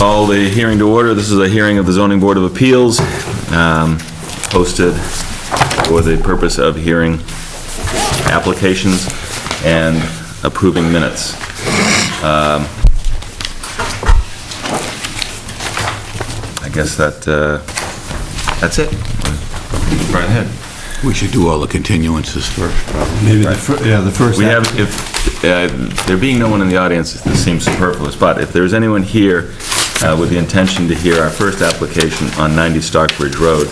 Call the hearing to order. This is a hearing of the Zoning Board of Appeals, posted for the purpose of hearing applications and approving minutes. I guess that's it. Right ahead. We should do all the continuances first, probably. Maybe the first. We have, if there being no one in the audience, this seems superfluous, but if there's anyone here with the intention to hear our first application on 90 Stockbridge Road,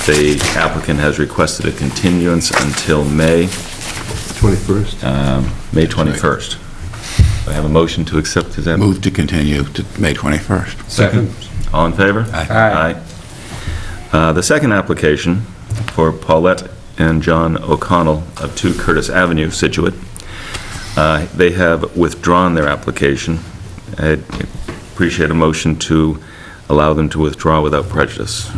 the applicant has requested a continuance until May 21st. May 21st. I have a motion to accept his application. Move to continue to May 21st. Second. All in favor? Aye. Aye. The second application for Paulette and John O'Connell of 2 Curtis Avenue, Scituate. They have withdrawn their application. I'd appreciate a motion to allow them to withdraw without prejudice.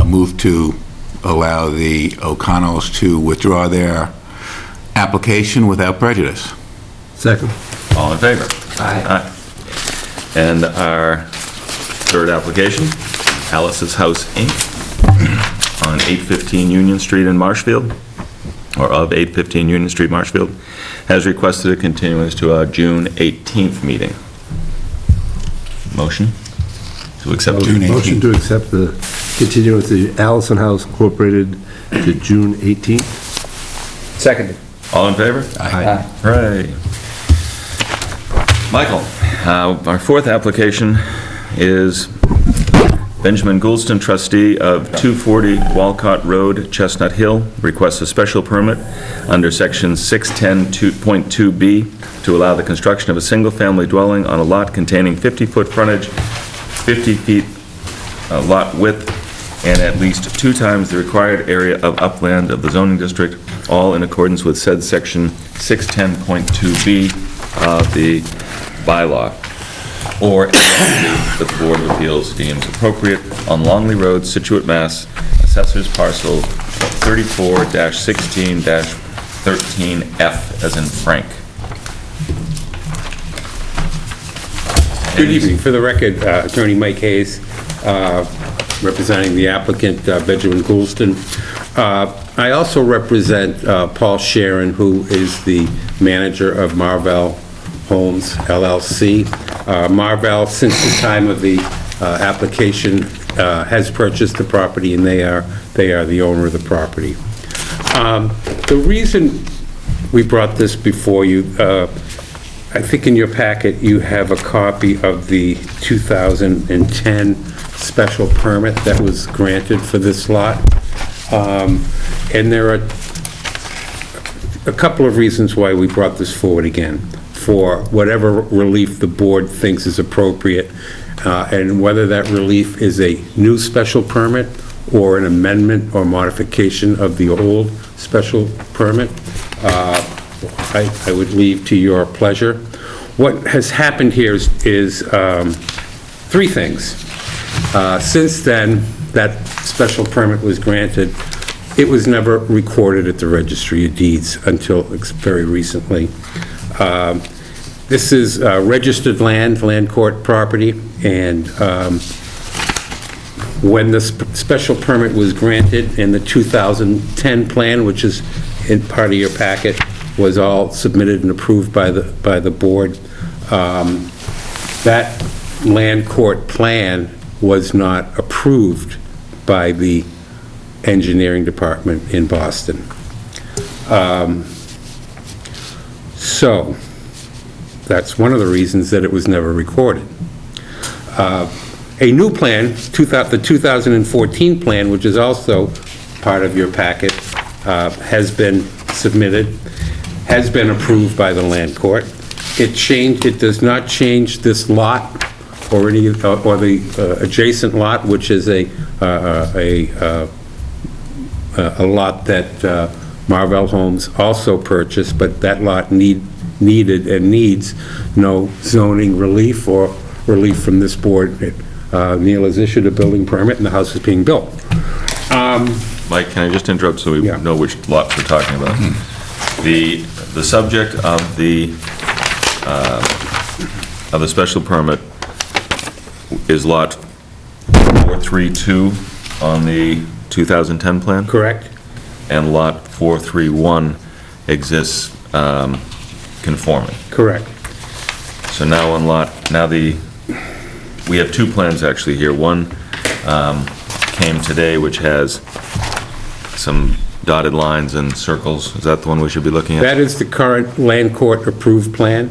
Move to allow the O'Connells to withdraw their application without prejudice. Second. All in favor? Aye. And our third application, Alice's House, Inc., on 815 Union Street in Marshfield, or of 815 Union Street, Marshfield, has requested a continuance to our June 18th meeting. Motion to accept. June 18th. Motion to accept the continuance of the Allison House Incorporated to June 18th. Seconded. All in favor? Aye. Hooray. Michael, our fourth application is Benjamin Goulston, trustee of 240 Walcott Road, Chestnut Hill, requests a special permit under section 610.2B to allow the construction of a single-family dwelling on a lot containing 50-foot frontage, 50 feet lot width, and at least 2 times the required area of upland of the zoning district, all in accordance with said section 610.2B of the bylaw, or that the Board of Appeals deems appropriate on Longley Road, Scituate, Mass., Assessor's Parcel 34-16-13F, as in Frank. Good evening. For the record, Attorney Mike Hayes, representing the applicant, Benjamin Goulston. I also represent Paul Sharon, who is the manager of Marvell Homes LLC. Marvell, since the time of the application, has purchased the property, and they are the owner of the property. The reason we brought this before you, I think in your packet you have a copy of the 2010 special permit that was granted for this lot. And there are a couple of reasons why we brought this forward again, for whatever relief the board thinks is appropriate, and whether that relief is a new special permit or an amendment or modification of the old special permit, I would leave to your pleasure. What has happened here is 3 things. Since then, that special permit was granted. It was never recorded at the Registry of Deeds until very recently. This is registered land court property, and when the special permit was granted in the 2010 plan, which is in part of your packet, was all submitted and approved by the board, that land court plan was not approved by the engineering department in Boston. So that's one of the reasons that it was never recorded. A new plan, the 2014 plan, which is also part of your packet, has been submitted, has been approved by the land court. It does not change this lot or any or the adjacent lot, which is a lot that Marvell Homes also purchased, but that lot needed and needs no zoning relief or relief from this board. Neil has issued a building permit and the house is being built. Mike, can I just interrupt so we know which lots we're talking about? The subject of the special permit is lot 432 on the 2010 plan? Correct? And lot 431 exists conforming. Correct. So now we have two plans actually here. One came today, which has some dotted lines and circles. Is that the one we should be looking at? That is the current land court approved plan.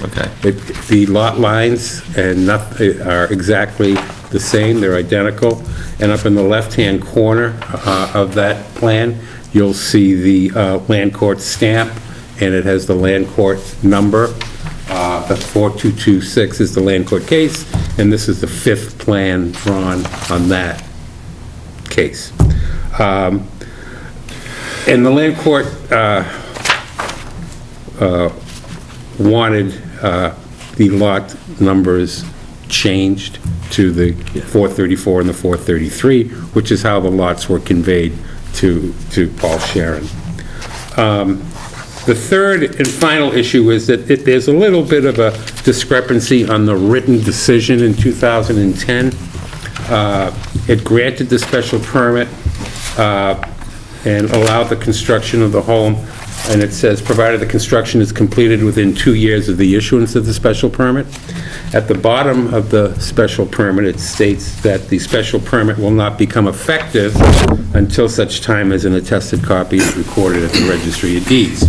Okay. The lot lines and are exactly the same, they're identical. And up in the left-hand corner of that plan, you'll see the land court stamp, and it has the land court number. The 4226 is the land court case, and this is the fifth plan drawn on that case. And the land court wanted the lot numbers changed to the 434 and the 433, which is how the lots were conveyed to Paul Sharon. The third and final issue is that there's a little bit of a discrepancy on the written decision in 2010. It granted the special permit and allowed the construction of the home, and it says, provided the construction is completed within 2 years of the issuance of the special permit. At the bottom of the special permit, it states that the special permit will not become effective until such time as an attested copy is recorded at the Registry of Deeds.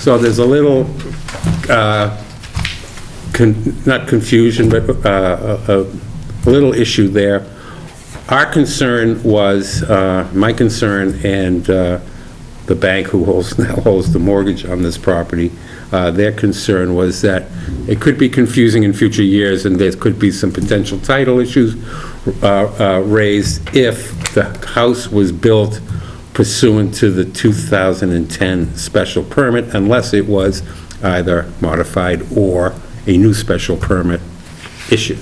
So there's a little, not confusion, but a little issue there. Our concern was, my concern, and the bank who now holds the mortgage on this property, their concern was that it could be confusing in future years, and there could be some potential title issues raised if the house was built pursuant to the 2010 special permit, unless it was either modified or a new special permit issued.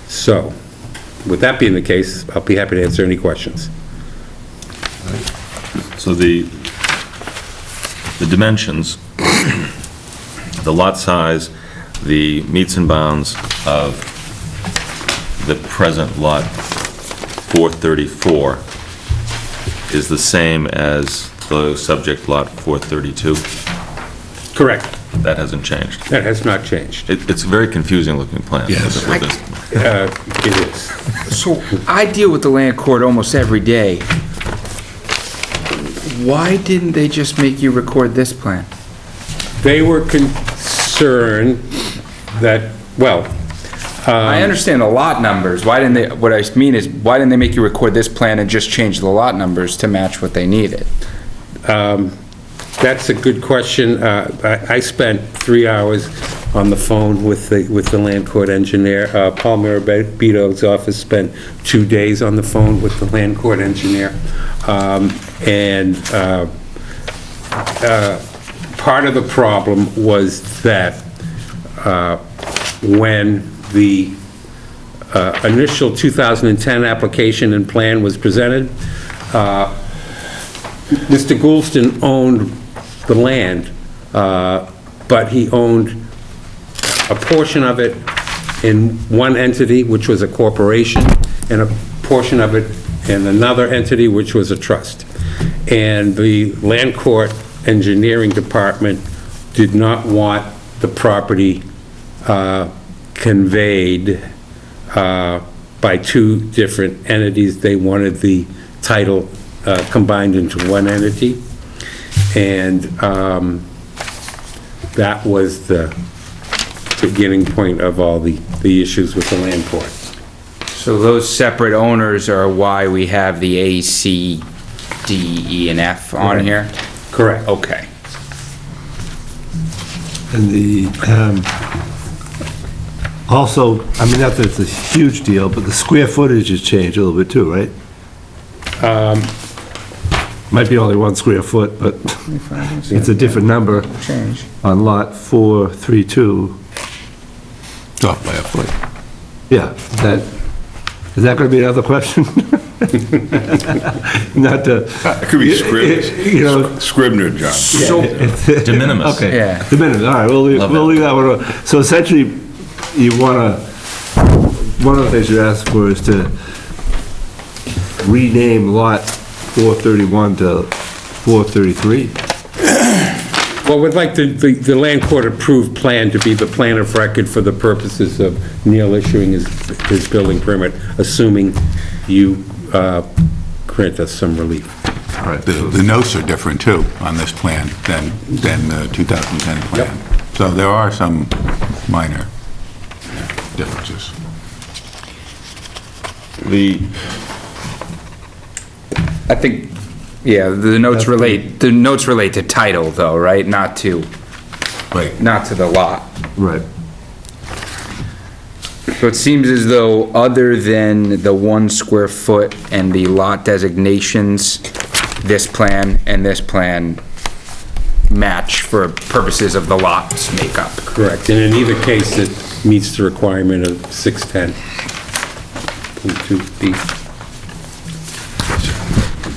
So, with that being the case, I'll be happy to answer any questions. So the dimensions, the lot size, the meets and bounds of the present lot 434 is the same as the subject lot 432? Correct. That hasn't changed? That has not changed. It's a very confusing looking plan. Yes. with this. It is. So I deal with the land court almost every day. Why didn't they just make you record this plan? They were concerned that, well, I understand the lot numbers. Why didn't they, what I mean is, why didn't they make you record this plan and just change the lot numbers to match what they needed? that's a good question. I spent 3 hours on the phone with the land court engineer. Paul Mirabito's office spent 2 days on the phone with the land court engineer. Part of the problem was that when the initial 2010 application and plan was presented, Mr. Goulston owned the land, but he owned a portion of it in one entity, which was a corporation, and a portion of it in another entity, which was a trust. And the land court engineering department did not want the property conveyed by two different entities. They wanted the title combined into one entity. And that was the beginning point of all the issues with the land court. So those separate owners are why we have the A, C, D, E, and F on here? Correct. Okay. And also, I mean, not that it's a huge deal, but the square footage has changed a little bit too, right? Might be only 1 square foot, but it's a different number Change. on lot 432. It's off by a foot. Yeah, is that going to be another question? Not to, It could be you know. Scribner, John. So, De minimis. Okay. Yeah. The minute, all right, Love we'll that. leave that one. So essentially, you want to one of the things you asked for is to rename lot 431 to 433. Well, we'd like the land court approved plan to be the plan of record for the purposes of Neil issuing his building permit, assuming you grant us some relief. The notes are different, too, on this plan than the 2010 plan. So there are some minor differences. I think, yeah, the notes relate to title though, right? Not to the lot. Right. So it seems as though other than the 1 square foot and the lot designations, this plan and this plan match for purposes of the lot's makeup. Correct. And in either case, it meets the requirement of 610.2B.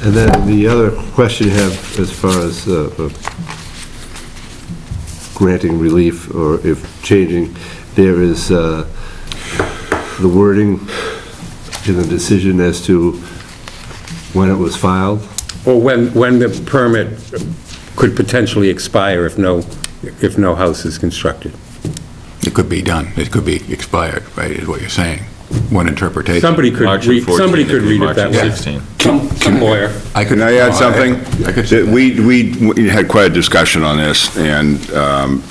And then the other question you have as far as granting relief or if changing, there is the wording in the decision as to when it was filed. Or when the permit could potentially expire if no house is constructed. It could be done. It could be expired, right, is what you're saying. One interpretation. Somebody could March of read 14, it that March of way. 16. Some lawyer. Can I add something? I could say that. We had quite a discussion on this, and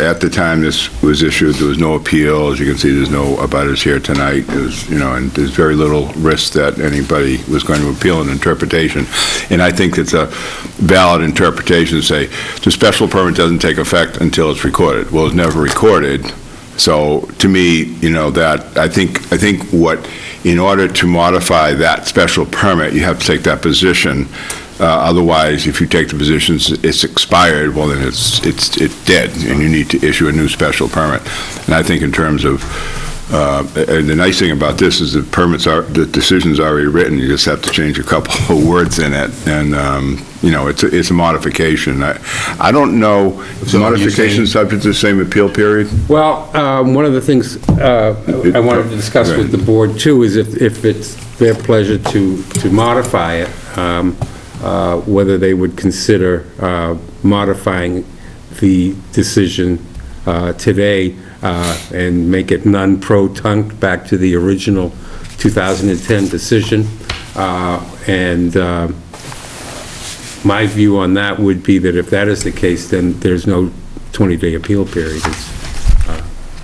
at the time this was issued, there was no appeal. As you can see, there's no abutters here tonight. It was, and there's very little risk that anybody was going to appeal an interpretation. And I think it's a valid interpretation to say the special permit doesn't take effect until it's recorded. Well, it's never recorded. So to me, that I think what, in order to modify that special permit, you have to take that position. Otherwise, if you take the position it's expired, well, then it's dead, and you need to issue a new special permit. And I think in terms of, and the nice thing about this is the decision's already written. You just have to change a couple of words in it, and it's a modification. I don't know, is the modification subject to the same appeal period? Well, one of the things I wanted to discuss with the board too is if it's their pleasure to modify it, whether they would consider modifying the decision today and make it non-pro-tunc back to the original 2010 decision. My view on that would be that if that is the case, then there's no 20-day appeal period.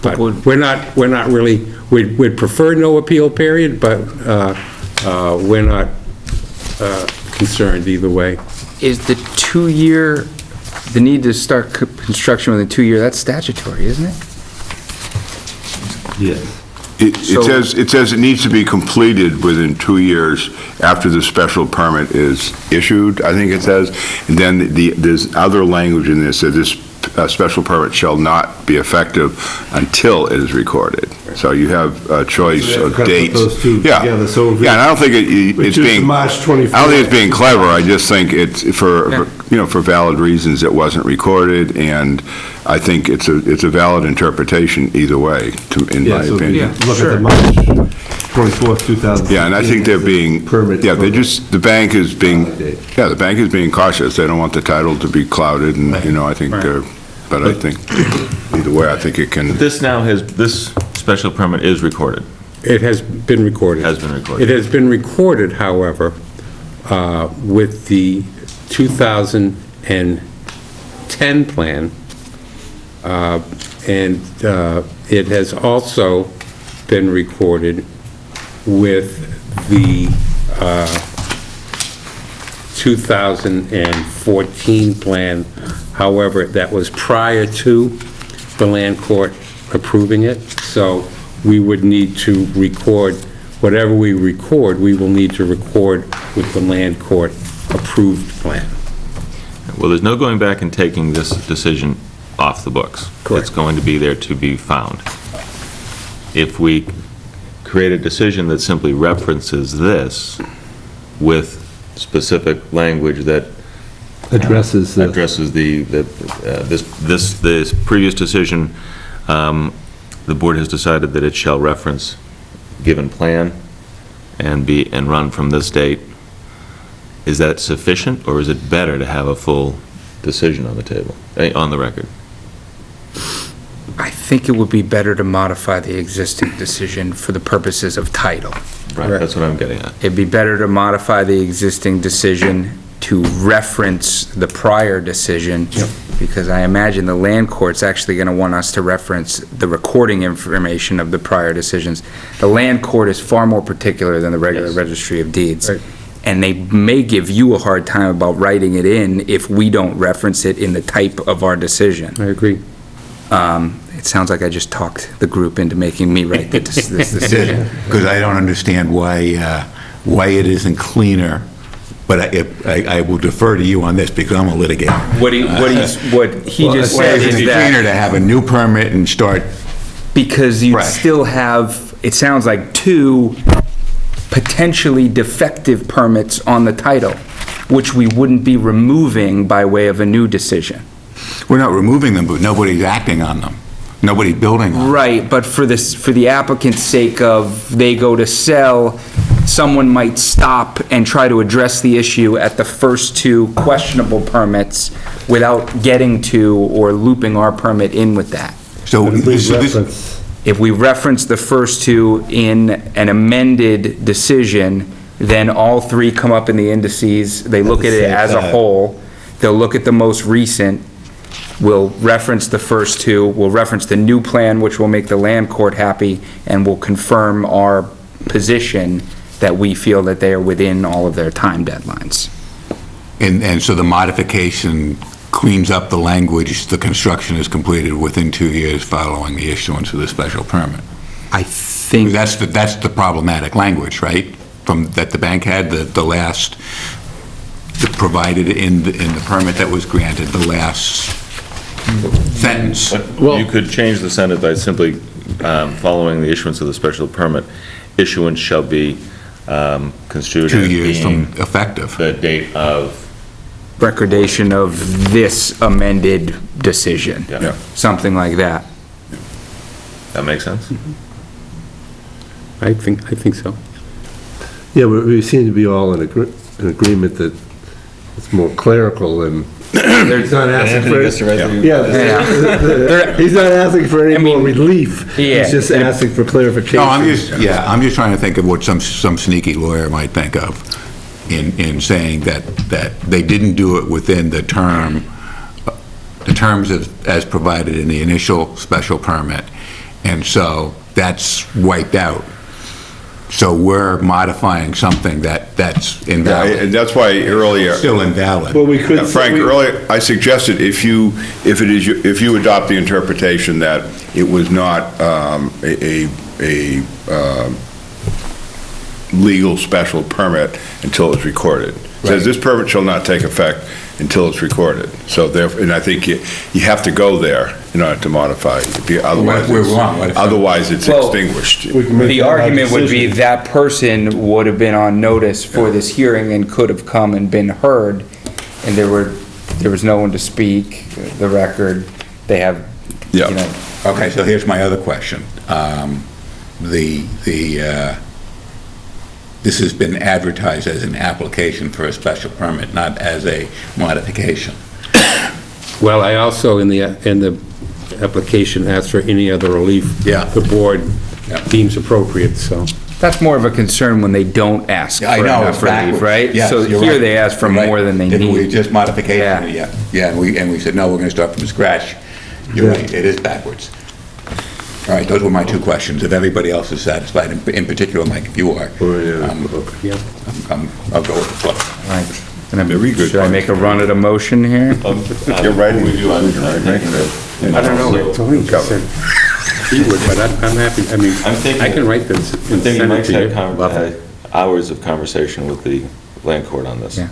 But we're not really, we'd prefer no appeal period, but we're not concerned either way. Is the 2-year, the need to start construction within 2 years, that's statutory, isn't it? Yes. It says it needs to be completed within 2 years after the special permit is issued, I think it says. And then there's other language in this that this special permit shall not be effective until it is recorded. So you have a choice of dates. Those two together, so and I don't think it's being March 24th. I don't think it's being clever. I just think it's for valid reasons it wasn't recorded, and I think it's a valid interpretation either way, in my opinion. Look at the March 24th, 2000. Yeah, and I think they're being, the bank is being cautious. They don't want the title to be clouded, and, I think but I think, either way, I think it can. This special permit is recorded. It has been recorded. Has been recorded. It has been recorded, however, with the 2010 plan, and it has also been recorded with the 2014 plan. However, that was prior to the land court approving it, so we would need to record, whatever we record, we will need to record with the land court approved plan. Well, there's no going back and taking this decision off the books. Correct. It's going to be there to be found. If we create a decision that simply references this with specific language that Addresses this previous decision, the board has decided that it shall reference given plan and run from this date, is that sufficient, or is it better to have a full decision on the table, on the record? I think it would be better to modify the existing decision for the purposes of title. Right, that's what I'm getting at. It'd be better to modify the existing decision to reference the prior decision, because I imagine the land court's actually going to want us to reference the recording information of the prior decisions. The land court is far more particular than the regular registry of deeds. Right. And they may give you a hard time about writing it in if we don't reference it in the type of our decision. I agree. It sounds like I just talked the group into making me write this decision. Because I don't understand why it isn't cleaner, but I will defer to you on this because I'm a litigator. What he just Why said isn't is it that cleaner to have a new permit and start, because you Fresh. still have, it sounds like, two potentially defective permits on the title, which we wouldn't be removing by way of a new decision. we're not removing them, but nobody's acting on them. Nobody's building on them. Right, but for the applicant's sake of, they go to sell, someone might stop and try to address the issue at the first two questionable permits without getting to or looping our permit in with that. So this, If we reference the first two in an amended decision, then all three come up in the indices, they look at it as a whole, they'll look at the most recent, we'll reference the first two, we'll reference the new plan, which will make the land court happy, and we'll confirm our position that we feel that they are within all of their time deadlines. and so the modification cleans up the language, the construction is completed within 2 years following the issuance of the special permit. I think, That's the problematic language, right? That the bank had, the last, provided in the permit that was granted, the last sentence. But you could change the sentence by simply, following the issuance of the special permit, issuance shall be construed 2 as years from being effective. the date of, recordation of this amended decision. Yeah. Something like that. that makes sense? I think so. Yeah, we seem to be all in agreement that it's more clerical than, he's not asking for, he's not asking for any more relief. Yeah. He's just asking for clarification. No, I'm just trying to think of what some sneaky lawyer might think of in saying that they didn't do it within the terms as provided in the initial special permit, and so that's wiped out. So we're modifying something that's invalid. And that's why earlier, Still invalid. Well, we could. Frank, earlier, I suggested if you adopt the interpretation that it was not a legal special permit until it's recorded. It says this permit shall not take effect until it's recorded. So therefore, and I think you have to go there in order to modify it. Otherwise, We're wrong. What if- otherwise it's Well, extinguished. The argument would be that person would have been on notice for this hearing and could have come and been heard, and there was no one to speak, the record, they have, you Yeah. know. Okay, so here's my other question. This has been advertised as an application for a special permit, not as a modification. Well, I also, in the application, asked for any other relief Yeah. the board Yeah. deems appropriate, so. That's more of a concern when they don't ask for I know, enough it's relief, backwards. right? Yes, So you're here right. they ask for You're right. more than they If we need. just modification, Yeah. yeah, and we said, no, we're gonna start from scratch. You're right, it is backwards. All right, those were my two questions. If everybody else is satisfied, in particular, Mike, if you are, I'll go with the flow. Right. And I'm- Very good Should I make a run at a motion here? You're writing. I don't know, Tony said he would, but I'm happy, I mean, I'm thinking- I can write this I'm and thinking send it Mike's to you. had hours of conversation with the land court on this. Yeah.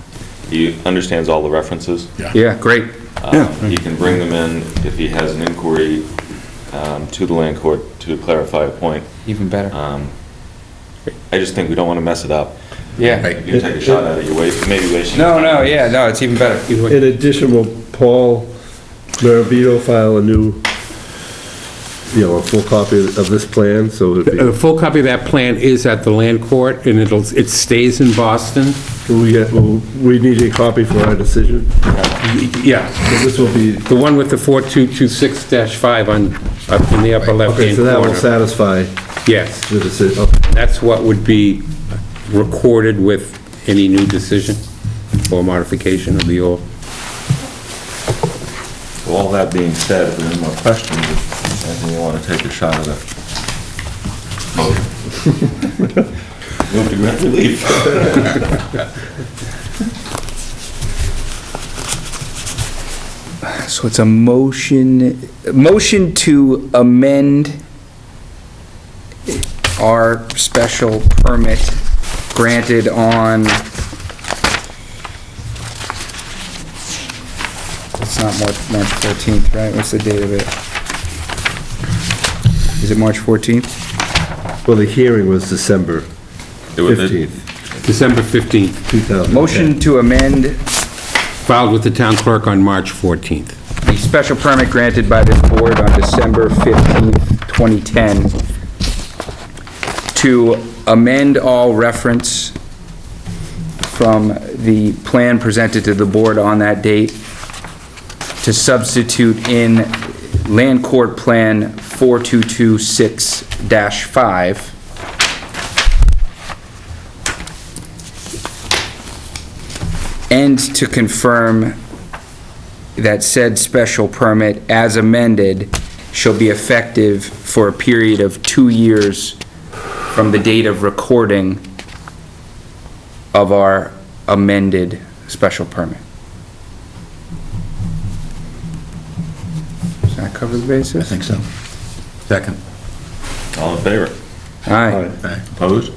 He understands all the references. Yeah, great. He can bring them in if he has an inquiry to the land court to clarify a point. Even better. I just think we don't want to mess it up. Yeah. Right. You take a shot at it, maybe wasting. No, yeah, no, it's even better. In addition, will Paul Marabito file a new a full copy of this plan, so it'd A full copy of that plan is at the land court, and it stays in Boston. will we need a copy for our decision? Yeah, So this will be, the one with the 4226-5 up in the upper okay, left-hand so that will corner. satisfy Yes, the decision. Okay. that's what would be recorded with any new decision or modification of the old. Well, all that being said, if there are any more questions, anything you want to take a shot at it? Move to grant relief. So it's a motion to amend our special permit granted on, it's not March 14th, right? What's the date of it? Is it March 14th? Well, the hearing was December It was- 15th, December 15th, 2010. Motion to amend filed with the town clerk on March 14th. the special permit granted by this board on December 15th, 2010, to amend all reference from the plan presented to the board on that date to substitute in Land Court Plan 4226-5 and to confirm that said special permit, as amended, shall be effective for a period of 2 years from the date of recording of our amended special permit. Does that cover the basis? I think so. Second. All in favor? Aye. Opposed?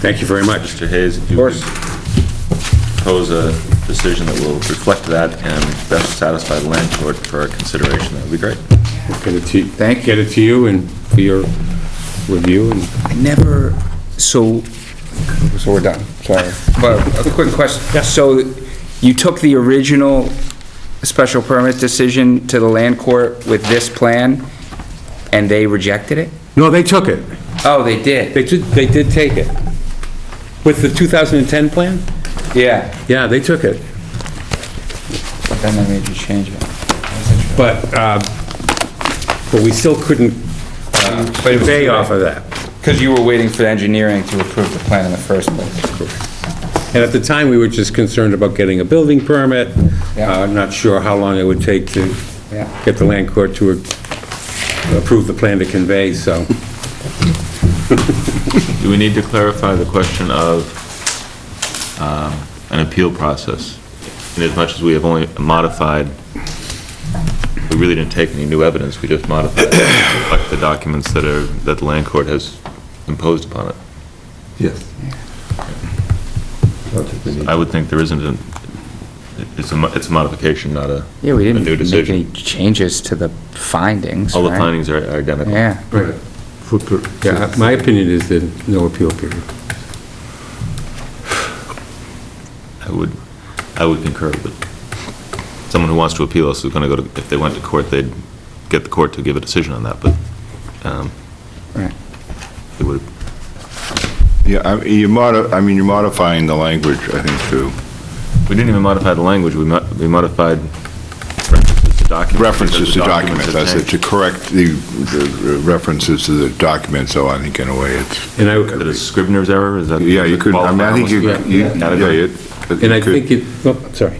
Thank you very much. Mr. Hayes, if you Of could course. propose a decision that will reflect that and best satisfy the land court for our consideration, that would be great. Thank you. Get it to you and for your review and I never, so we're done, sorry. But a quick question. So you took the original special permit decision to the land court with this plan, and they rejected it? No, they took it. Oh, they did? They did take it. With the 2010 plan? Yeah. Yeah, they took it. But then they made you change it. But we still couldn't convey off of that. Because you were waiting for the engineering to approve the plan in the first place. And at the time, we were just concerned about getting a building permit. Yeah. Not sure how long it would take to Yeah. get the land court to approve the plan to convey, so. Do we need to clarify the question of an appeal process? Inasmuch as we have only modified, we really didn't take any new evidence, we just modified to reflect the documents that the land court has imposed upon it. Yes. I don't think we need- I would think there isn't it's a modification, not a Yeah, we a didn't new make decision. any changes to the findings, All the right? findings are identical. Yeah. Footprint. Yeah, my opinion is that no appeal period. I would concur with someone who wants to appeal us is going to go to, if they went to court, they'd get the court to give a decision on that, but Right. it would, Yeah, you're modifying the language, I think, too. we didn't even modify the language, we modified references to documents. References to documents, have that's it, changed. to correct the references to the document, so I think in a way it's, And Is it a Scrivener's error, is that? yeah, you could, I mean, I think you, Yeah. yeah, And I think sorry.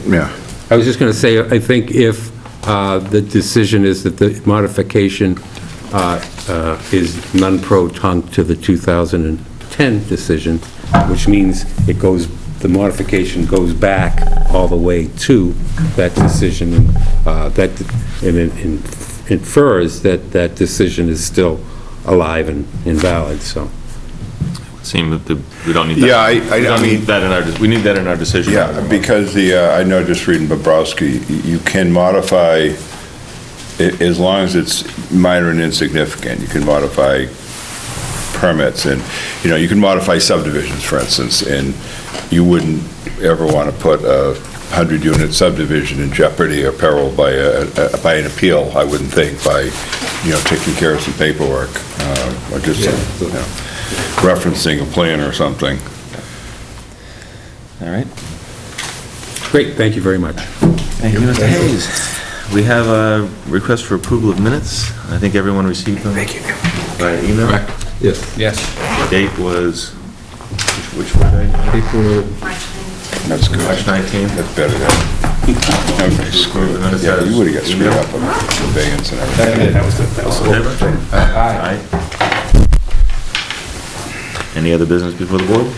Yeah, I was just going to say, I think if the decision is that the modification is non-pro-tunc to the 2010 decision, which means it goes, the modification goes back all the way to that decision, and that and it infers that that decision is still alive and invalid, so. Seem that we don't need that. Yeah, We I don't mean- need that in our, we need that in our decision. yeah, because I know just reading Bobrowski, you can modify, as long as it's minor and insignificant, you can modify permits, and, you can modify subdivisions, for instance, and you wouldn't ever want to put a 100-unit subdivision in jeopardy or peril by an appeal, I wouldn't think, by, taking care of some paperwork, or just, referencing a plan or something. All right. Great, thank you very much. Thank you, Mr. Hayes. We have a request for approval of minutes. I think everyone received them. Thank you. By email? Yes. Yes. Date was, which day? That's good. March 19th. That's better than, okay, screw it. Yeah, you would've got screwed up on conveyance and everything. That was it. Aye. Any other business before the board?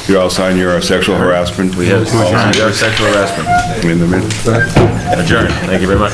You all sign your sexual harassment? We have sexual harassment. In the minutes? Adjourned. Thank you very much.